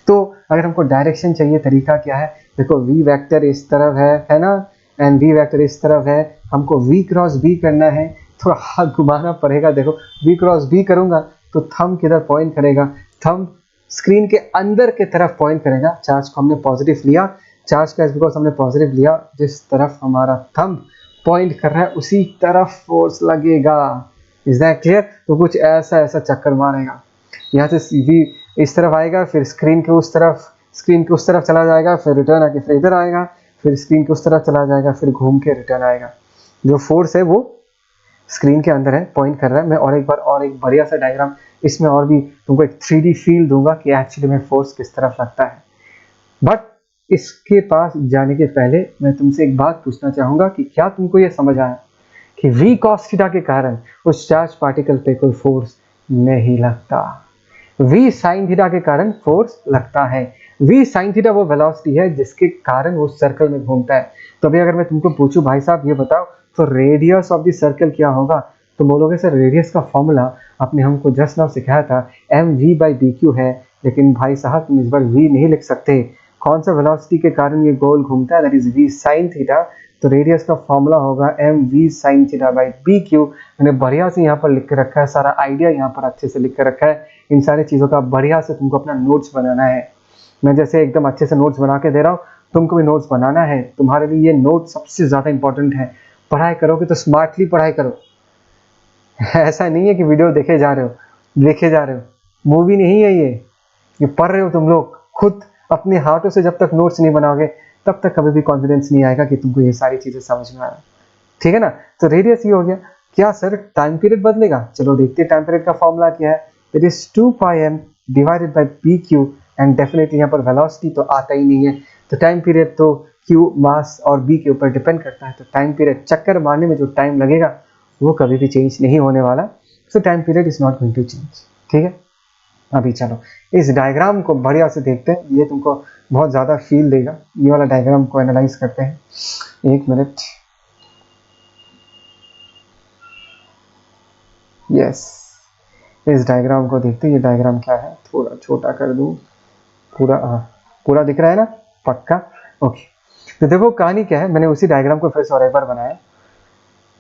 तो अगर हमको डायरेक्शन चाहिए, तरीका क्या है, देखो v वेक्टर इस तरफ है ना, एंड v वेक्टर इस तरफ है, हमको v क्रॉस b करना है, थोड़ा हाथ घुमाना पड़ेगा। देखो v क्रॉस b करूंगा तो थंब किधर पॉइंट करेगा, थंब स्क्रीन के अंदर के तरफ पॉइंट करेगा। चार्ज को हमने पॉजिटिव लिया, चार्ज का बिकॉज हमने पॉजिटिव लिया, जिस तरफ हमारा थंब पॉइंट कर रहा है उसी तरफ फोर्स लगेगा। Is that clear? तो कुछ ऐसा चक्कर मारेगा, यहाँ से सीधी इस तरफ आएगा, फिर स्क्रीन के उस तरफ चला जाएगा, फिर रिटर्न आके फिर इधर आएगा, फिर स्क्रीन के उस तरफ चला जाएगा, फिर घूम के रिटर्न आएगा। जो फोर्स है वो स्क्रीन के अंदर है, पॉइंट कर रहा है। मैं और एक बढ़िया सा डायग्राम इसमें और भी तुमको एक 3D फील दूंगा कि एक्चुअली में फोर्स किस तरफ लगता है। बट इसके पास जाने के पहले मैं तुमसे एक बात पूछना चाहूंगा कि क्या तुमको ये समझ आया कि v cos थीटा के कारण उस चार्ज पार्टिकल पे कोई फोर्स नहीं लगता, v sin थीटा के कारण फोर्स लगता है। v sin थीटा वो वेलोसिटी है जिसके कारण वो सर्कल में घूमता है। तो अभी अगर मैं तुमको पूछूं भाई साहब ये बताओ तो रेडियस ऑफ द सर्कल क्या होगा, तो बोलोगे सर रेडियस का फॉर्मूला आपने हमको जस्ट नाउ सिखाया था mv/bq है, लेकिन भाई साहब तुम इस बार v नहीं लिख सकते। कौन सा वेलोसिटी के कारण ये गोल घूमता है, that is v sin theta. तो रेडियस का फॉर्मूला होगा mv sin थीटा/bq। मैंने बढ़िया से यहाँ पर लिख के रखा है, सारा आइडिया यहाँ पर अच्छे से लिख के रखा है। इन सारी चीज़ों का बढ़िया से तुमको अपना नोट्स बनाना है। मैं जैसे एकदम अच्छे से नोट्स बना के दे रहा हूँ, तुमको भी नोट्स बनाना है। तुम्हारे लिए ये नोट सबसे ज़्यादा इंपॉर्टेंट है। पढ़ाई करोगे तो स्मार्टली पढ़ाई करो, ऐसा नहीं है कि वीडियो देखे जा रहे हो, मूवी नहीं है ये पढ़ रहे हो तुम लोग। खुद अपने हाथों से जब तक नोट्स नहीं बनाओगे तब तक कभी भी कॉन्फिडेंस नहीं आएगा कि तुमको ये सारी चीजें समझ में आ रहा है, ठीक है ना। तो रेडियस ये हो गया। क्या सर टाइम पीरियड बदलेगा? चलो देखते हैं टाइम पीरियड का फॉर्मूला क्या है। It is 2πm divided by pq, and definitely यहाँ पर वेलोसिटी तो आता ही नहीं है, तो टाइम पीरियड तो q मास और b के ऊपर डिपेंड करता है। तो टाइम पीरियड चक्कर मारने में जो टाइम लगेगा वो कभी भी चेंज नहीं होने वाला। So time period is not going to change, ठीक है। अभी चलो इस डायग्राम को बढ़िया से देखते हैं, ये तुमको बहुत ज़्यादा फील देगा। ये वाला डायग्राम को एनालाइज करते हैं। एक मिनट, यस, इस डायग्राम को देखते हैं। ये डायग्राम क्या है, थोड़ा छोटा कर दूं, पूरा पूरा दिख रहा है ना, पक्का, ओके। तो देखो कहानी क्या है, मैंने उसी डायग्राम को फिर से और एक बार बनाया।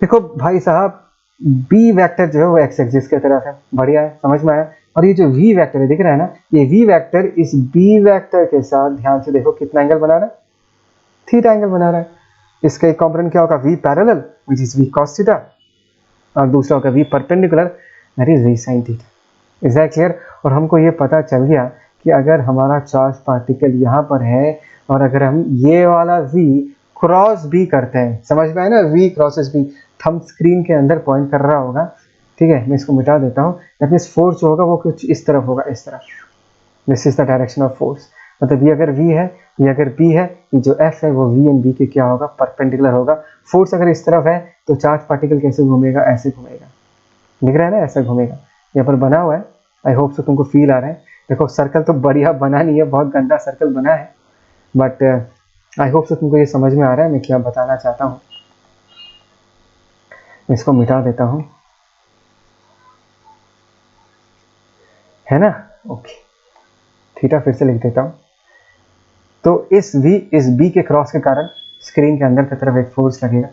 देखो भाई साहब बी वेक्टर जो है वो एक्स एक्सिस की तरफ है, बढ़िया है, समझ में आया। और ये जो वी वेक्टर है दिख रहा है ना, ये वी वेक्टर इस बी वेक्टर के साथ ध्यान से देखो कितना एंगल बना रहा है, थीटा एंगल बना रहा है। इसका एक कॉम्पोनेंट क्या होगा, V parallel which is V cos theta, और दूसरा होगा V perpendicular that is V sin theta. Is that clear? और हमको ये पता चल गया कि अगर हमारा चार्ज पार्टिकल यहाँ पर है और अगर हम ये वाला v क्रॉस भी करते हैं, समझ में आया ना, v क्रॉसेस भी, थंब स्क्रीन के अंदर पॉइंट कर रहा होगा, ठीक है। मैं इसको मिटा देता हूँ। दैट मींस फोर्स जो होगा वो कुछ इस तरफ होगा, इस तरफ। This is the direction of force. मतलब ये अगर v है, ये अगर b है, ये जो f है वो v एंड b के क्या होगा, परपेंडिकुलर होगा। फोर्स अगर इस तरफ है तो चार्ज पार्टिकल कैसे घूमेगा, ऐसे घूमेगा, दिख रहा है ना, ऐसा घूमेगा। यहाँ पर बना हुआ है, आई होप सो तुमको फील आ रहा है। देखो सर्कल तो बढ़िया बना नहीं है, बहुत गंदा सर्कल बना है, बट आई होप सो तुमको ये समझ में आ रहा है मैं क्या बताना चाहता हूँ। इसको मिटा देता हूँ, है ना, ओके। थीटा फिर से लिख देता हूँ। तो इस बी के क्रॉस के कारण स्क्रीन के अंदर की तरफ एक फोर्स लगेगा।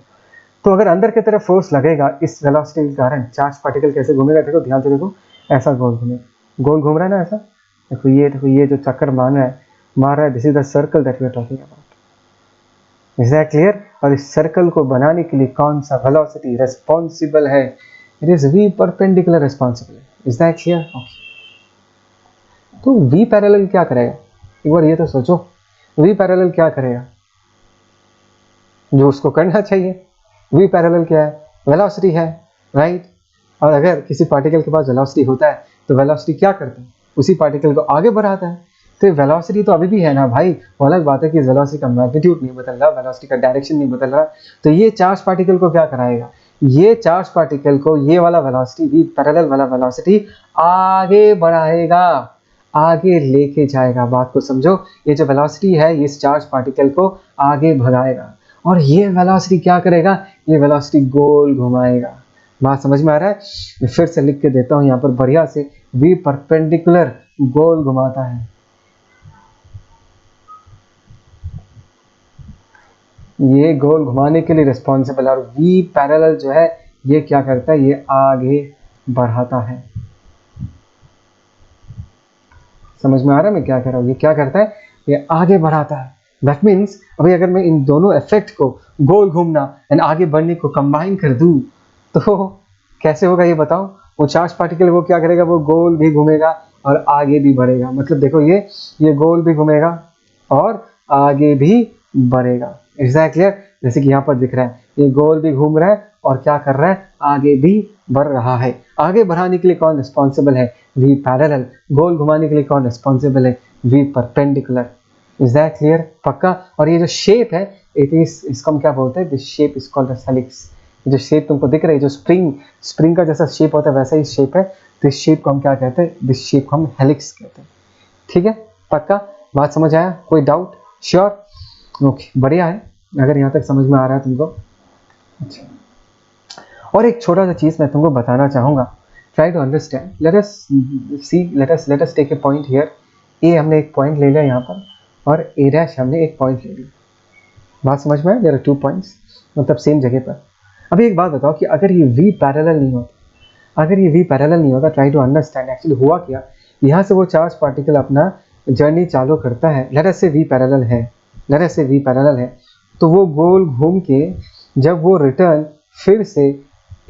तो अगर अंदर की तरफ फोर्स लगेगा इस वेलोसिटी के कारण, चार्ज पार्टिकल कैसे घूमेगा, देखो ध्यान से देखो, ऐसा गोल घूमेगा, गोल घूम रहा है ना ऐसा। देखो ये जो चक्कर मार रहा है, this is the circle that we are talking about. Is that clear? और इस सर्कल को बनाने के लिए कौन सा वेलोसिटी रेस्पॉन्सिबल है, it is v perpendicular responsible है। Is that clear? ओके। तो वी पैरेलल क्या करेगा, एक बार ये तो सोचो, वी पैरेलल क्या करेगा जो उसको करना चाहिए। वी पैरेलल क्या है, वेलोसिटी है, राइट। और अगर किसी पार्टिकल के पास वेलोसिटी होता है तो वेलोसिटी क्या करता है, उसी पार्टिकल को आगे बढ़ाता है। तो वेलोसिटी तो अभी भी है ना भाई, वो अलग बात है कि वेलोसिटी का मैग्नीट्यूड नहीं बदल रहा, वेलोसिटी का डायरेक्शन नहीं बदल रहा। तो ये चार्ज पार्टिकल को क्या कराएगा, ये चार्ज पार्टिकल को ये वाला वेलोसिटी, वी पैरेलल वाला वेलोसिटी आगे बढ़ाएगा, आगे लेके जाएगा। बात को समझो, ये जो वेलोसिटी है ये इस चार्ज पार्टिकल को आगे भगाएगा, और ये वेलोसिटी क्या करेगा, ये वेलोसिटी गोल घुमाएगा। बात समझ में आ रहा है? मैं फिर से लिख के देता हूँ यहाँ पर बढ़िया से, वी परपेंडिकुलर गोल घुमाता है, ये गोल घुमाने के लिए रिस्पॉन्सिबल है, और v पैरेलल जो है ये क्या करता है, ये आगे बढ़ाता है। समझ में आ रहा है मैं क्या कर रहा हूँ? ये क्या करता है, ये आगे बढ़ाता है। दैट मीन्स अभी अगर मैं इन दोनों इफेक्ट को, गोल घूमना एंड आगे बढ़ने को कंबाइन कर दूं तो कैसे होगा ये बताओ? वो चार्ज पार्टिकल वो क्या करेगा, वो गोल भी घूमेगा और आगे भी बढ़ेगा। मतलब देखो ये गोल भी घूमेगा और आगे भी बढ़ेगा। Is that clear? जैसे कि यहाँ पर दिख रहा है, ये गोल भी घूम रहा है और क्या कर रहा है, आगे भी बढ़ रहा है। आगे बढ़ाने के लिए कौन रिस्पॉन्सिबल है, v पैरेलल। गोल घुमाने के लिए कौन रिस्पॉन्सिबल है, v perpendicular. Is that clear? पक्का? और ये जो शेप है, इट इज, इसको हम क्या बोलते हैं, this shape is called as helix. जो शेप तुमको दिख रहा है, जो स्प्रिंग का जैसा शेप होता है वैसा ही शेप है। दिस शेप को हम क्या कहते हैं, दिस शेप को हम हेलिक्स कहते हैं। ठीक है, पक्का? बात समझ आया? कोई डाउट? श्योर? ओके, बढ़िया है अगर यहाँ तक समझ में आ रहा है तुमको। अच्छा, और एक छोटा सा चीज मैं तुमको बताना चाहूंगा। Try to understand, let us see, let us take a point here. ए हमने एक पॉइंट ले लिया यहाँ पर, और ए डैश हमने एक पॉइंट ले लिया। बात समझ में आया? देयर आर 2 पॉइंट्स, मतलब सेम जगह पर। अभी एक बात बताओ कि अगर ये v पैरेलल नहीं होता, अगर ये v पैरेलल नहीं होता, ट्राई टू अंडरस्टैंड एक्चुअली हुआ क्या। यहाँ से वो चार्ज पार्टिकल अपना जर्नी चालू करता है, लेट अस से v पैरेलल है, लेट अस से v पैरेलल है, तो वो गोल घूम के जब वो रिटर्न फिर से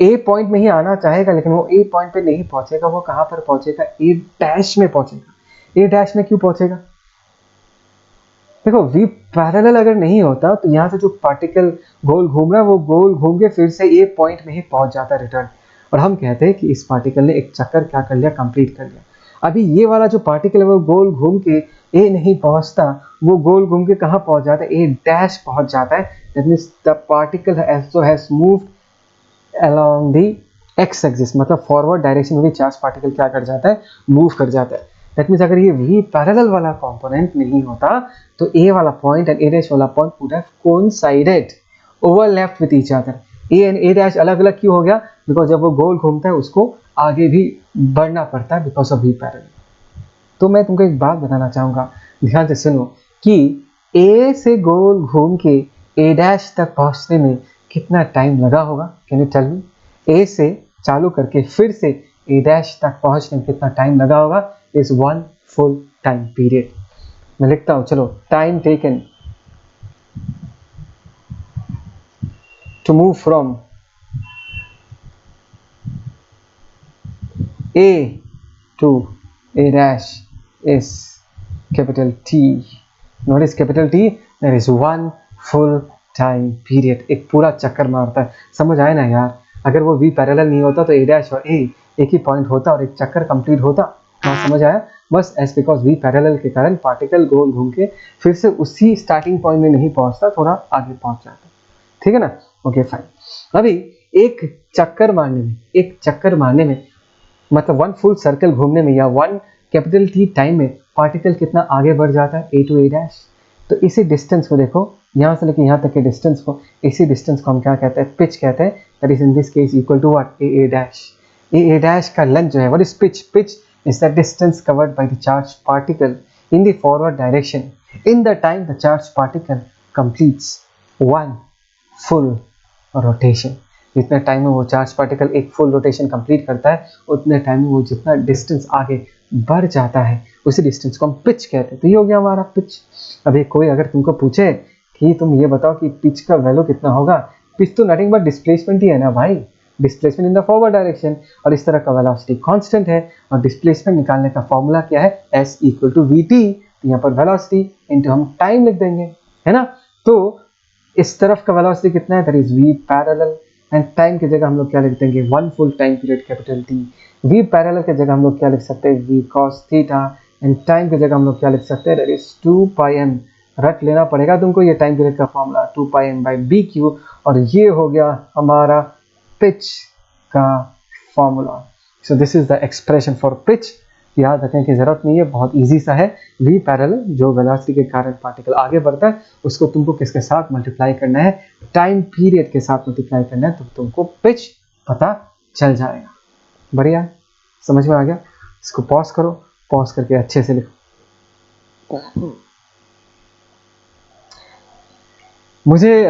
ए पॉइंट में ही आना चाहेगा, लेकिन वो ए पॉइंट पे नहीं पहुंचेगा। वो कहाँ पर पहुंचेगा, ए डैश में पहुंचेगा। ए डैश में क्यों पहुंचेगा? देखो, v पैरेलल अगर नहीं होता तो यहाँ से जो पार्टिकल गोल घूम रहा है, वो गोल घूम के फिर से ए पॉइंट में ही पहुंच जाता है रिटर्न, और हम कहते हैं कि इस पार्टिकल ने एक चक्कर क्या कर लिया, कंप्लीट कर लिया। अभी ये वाला जो पार्टिकल है वो गोल घूम के ए नहीं पहुंचता, वो गोल घूम के कहाँ पहुंच जाता है, ए डैश पहुंच जाता है। That means the particle has moved along the x axis, मतलब फॉरवर्ड डायरेक्शन में भी चार्ज पार्टिकल क्या कर जाता है, मूव कर जाता है। दैट मीन्स अगर ये v पैरेलल वाला कंपोनेंट नहीं होता तो a वाला पॉइंट एंड a डैश वाला point would have coincided, overlapped with each other. a and a dash अलग अलग क्यों हो गया? बिकॉज जब वो गोल घूमता है उसको आगे भी बढ़ना पड़ता है बिकॉज ऑफ v पैरेलल। तो मैं तुमको एक बात बताना चाहूंगा, ध्यान से सुनो, कि a से गोल घूम के a डैश तक पहुंचने में कितना टाइम लगा होगा? Can you tell me? A से चालू करके फिर से ए डैश तक पहुंचने में कितना टाइम लगा होगा? Is 1 full time period. मैं लिखता हूं, चलो। Time taken to move from A to A dash is capital T। Notice capital T, there is 1 full time period. एक पूरा चक्कर मारता है। समझ आए ना यार? अगर वो v पैरेलल नहीं होता तो a डैश और a एक ही पॉइंट होता और एक चक्कर कंप्लीट होता। हाँ, समझ आया? बस एज बिकॉज v पैरेलल के कारण पार्टिकल गोल घूम के फिर से उसी स्टार्टिंग पॉइंट में नहीं पहुंचता, थोड़ा आगे पहुंच जाता। ठीक है ना? Okay, fine. अभी एक चक्कर मारने में मतलब 1 फुल सर्कल घूमने में या 1 कैपिटल T टाइम में पार्टिकल कितना आगे बढ़ जाता है, a टू a डैश। तो इसी डिस्टेंस को देखो, यहाँ से लेके यहाँ तक के डिस्टेंस को, इसी डिस्टेंस को हम क्या कहते हैं, पिच कहते हैं। That is in this case equal to what, a dash. a dash का लेंथ जो है, what is pitch? Pitch is the distance covered by the charge particle in the forward direction in the time the charge particle completes 1 full rotation. जितने टाइम में वो charge particle एक full rotation complete करता है, उतने टाइम में वो जितना डिस्टेंस आगे बढ़ जाता है, उसी डिस्टेंस को हम पिच कहते हैं। तो ये हो गया हमारा पिच। अभी कोई अगर तुमको पूछे कि तुम ये बताओ कि पिच का वैल्यू कितना होगा, पिच तो नथिंग बट डिस्प्लेसमेंट ही है ना भाई, displacement in the forward direction. और इस तरह का वेलोसिटी कांस्टेंट है, और डिस्प्लेसमेंट निकालने का फॉर्मूला क्या है, s इक्वल टू vt। यहाँ पर वेलोसिटी इनटू हम टाइम लिख देंगे, है ना? तो इस तरफ का वेलोसिटी कितना है, that is v parallel, and time की जगह हम लोग क्या लिख देंगे, 1 full time period capital T। v parallel की जगह हम लोग क्या लिख सकते हैं, v cos theta, and time की जगह हम लोग क्या लिख सकते हैं, दैट इज 2 पाई m। रट लेना पड़ेगा तुमको ये टाइम पीरियड का formula, 2 pi m by bq। और ये हो गया हमारा पिच का formula. So this is the expression for pitch. याद रखने की जरूरत नहीं है, बहुत इजी सा है। v पैरेलल जो वेलोसिटी के कारण पार्टिकल आगे बढ़ता है, उसको तुमको किसके साथ मल्टीप्लाई करना है, टाइम पीरियड के साथ मल्टीप्लाई करना है, तो तुमको पिच पता चल जाएगा। बढ़िया, समझ में आ गया? इसको पॉज करो, पॉज करके अच्छे से लिखो। मुझे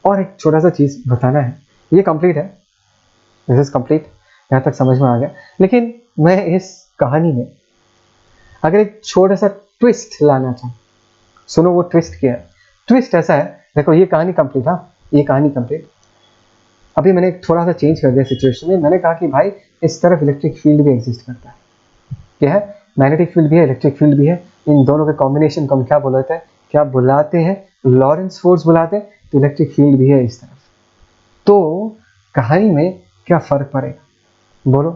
और एक छोटा सा चीज़ बताना है। ये कंप्लीट है, दिस इज कंप्लीट, यहाँ तक समझ में आ गया। लेकिन मैं इस कहानी में अगर एक छोटा सा ट्विस्ट लाना चाहूँ, सुनो वो ट्विस्ट क्या है। ट्विस्ट ऐसा है, देखो ये कहानी कंप्लीट, हाँ ये कहानी कंप्लीट। अभी मैंने थोड़ा सा चेंज कर दिया सिचुएशन में। मैंने कहा कि भाई इस तरफ इलेक्ट्रिक फील्ड भी एग्जिस्ट करता है। क्या है? मैग्नेटिक फील्ड भी है, इलेक्ट्रिक फील्ड भी है। इन दोनों के कॉम्बिनेशन को हम क्या बुलाते हैं? क्या बुलाते हैं? लॉरेंस फोर्स बुलाते हैं। तो इलेक्ट्रिक फील्ड भी है इस तरफ। तो कहानी में क्या फर्क पड़ेगा? बोलो।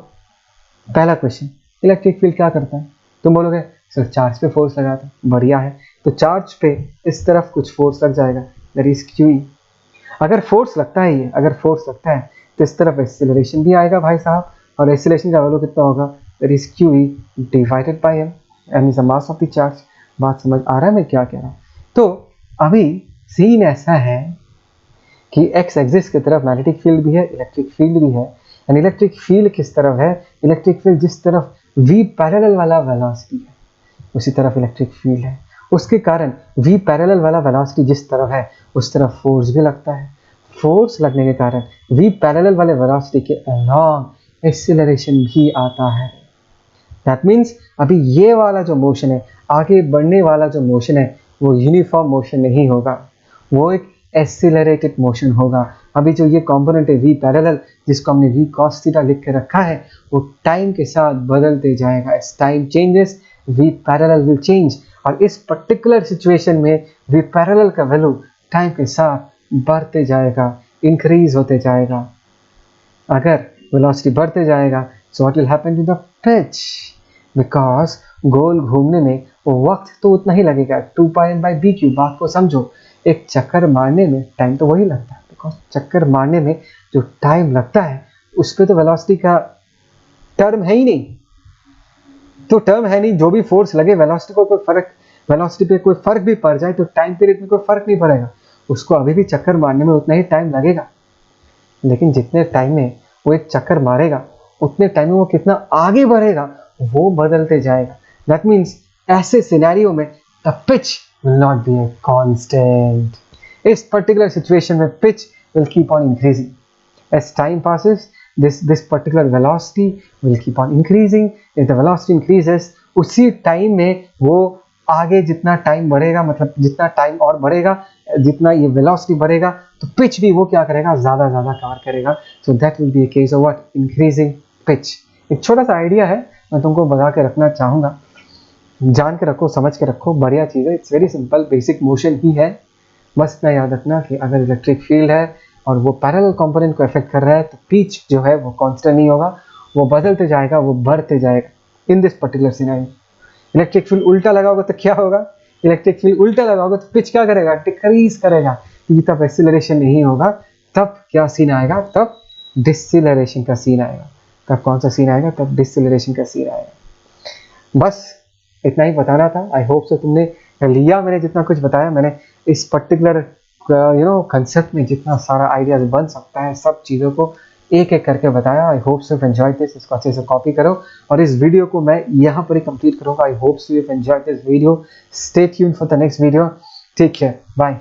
पहला क्वेश्चन, इलेक्ट्रिक फील्ड क्या करता है? तुम बोलोगे सर चार्ज पे फोर्स लगाता है। बढ़िया है, तो चार्ज पे इस तरफ कुछ फोर्स लग जाएगा, दैट इज क्यू। अगर फोर्स लगता है ये, अगर फोर्स लगता है तो इस तरफ एक्सीलरेशन भी आएगा भाई साहब, और एक्सीलरेशन का वैल्यू कितना होगा? That is Q divided by M, M is the mass of the charge. बात समझ आ रहा है मैं क्या कह रहा हूँ? तो अभी सीन ऐसा है कि एक्स एक्सिस की तरफ मैग्नेटिक फील्ड भी है, इलेक्ट्रिक फील्ड भी है। एंड इलेक्ट्रिक फील्ड किस तरफ है? इलेक्ट्रिक फील्ड जिस तरफ v पैरेलल वाला वेलोसिटी है उसी तरफ इलेक्ट्रिक फील्ड है। उसके कारण v पैरेलल वाला वेलोसिटी जिस तरफ है उस तरफ फोर्स भी लगता है। फोर्स लगने के कारण v पैरेलल वाले वेलोसिटी के अलॉन्ग एक्सीलरेशन भी आता है। दैट मीन्स अभी ये वाला जो मोशन है, आगे बढ़ने वाला जो मोशन है, वो यूनिफॉर्म मोशन नहीं होगा, वो एक एक्सीलरेटेड मोशन होगा। अभी जो ये कंपोनेंट है v पैरेलल, जिसको हमने v cos थीटा लिख के रखा है, वो टाइम के साथ बदलते जाएगा। As time changes v parallel will change. और इस पर्टिकुलर सिचुएशन में v पैरेलल का वैल्यू टाइम के साथ बढ़ते जाएगा, इंक्रीज होते जाएगा। अगर वेलोसिटी बढ़ते जाएगा so what will happen to the pitch? Because गोल घूमने में वक्त तो उतना ही लगेगा, 2πm/b³। बात को समझो, एक चक्कर मारने में टाइम तो वही लगता है, बिकॉज चक्कर मारने में जो टाइम लगता है उस पर तो वेलोसिटी का टर्म है ही नहीं। तो टर्म है नहीं, जो भी फोर्स लगे वेलोसिटी को कोई फर्क, वेलोसिटी पे कोई फर्क भी पड़ जाए तो टाइम पीरियड में कोई फर्क नहीं पड़ेगा, उसको अभी भी चक्कर मारने में उतना ही टाइम लगेगा। लेकिन जितने टाइम में वो एक चक्कर मारेगा उतने टाइम में वो कितना आगे बढ़ेगा वो बदलते जाएगा। दैट मीन्स ऐसे सिनेरियो में the pitch will not be a constant. इस particular situation में pitch will keep on increasing. As time passes, this particular velocity will keep on increasing. If the velocity increases, उसी time में वो आगे जितना time बढ़ेगा, मतलब जितना टाइम और बढ़ेगा, जितना ये velocity बढ़ेगा, तो pitch भी वो क्या करेगा? ज़्यादा कवर करेगा। So that will be a case of what? Increasing pitch. एक छोटा सा आइडिया है, मैं तुमको बता के रखना चाहूँगा। जान के रखो, समझ के रखो, बढ़िया चीज़ है। It's very simple, basic motion ही है। बस इतना याद रखना कि अगर इलेक्ट्रिक फील्ड है और वो पैरेलल कंपोनेंट को अफेक्ट कर रहा है तो पिच जो है वो कांस्टेंट नहीं होगा, वो बदलते जाएगा, वो बढ़ते जाएगा। In this particular scenario electric field उल्टा लगाओगे तो क्या होगा? इलेक्ट्रिक फील्ड उल्टा लगाओगे तो पिच क्या करेगा? डिक्रीज करेगा, क्योंकि तब एक्सीलरेशन नहीं होगा। तब क्या सीन आएगा? तब डिसेलरेशन का सीन आएगा। तब कौन सा सीन आएगा? तब डिसेलरेशन का सीन आएगा। बस इतना ही बताना था। आई होप सो तुमने लिया मैंने जितना कुछ बताया। मैंने इस पर्टिकुलर कंसेप्ट में जितना सारा आइडियाज बन सकता है सब चीज़ों को एक एक करके बताया। आई होप सो एंजॉय दिस। इसको अच्छे से कॉपी करो और इस वीडियो को मैं यहाँ पर ही कंप्लीट करूँगा। I hope so you enjoy this video. Stay tuned for the next video. Take care, bye.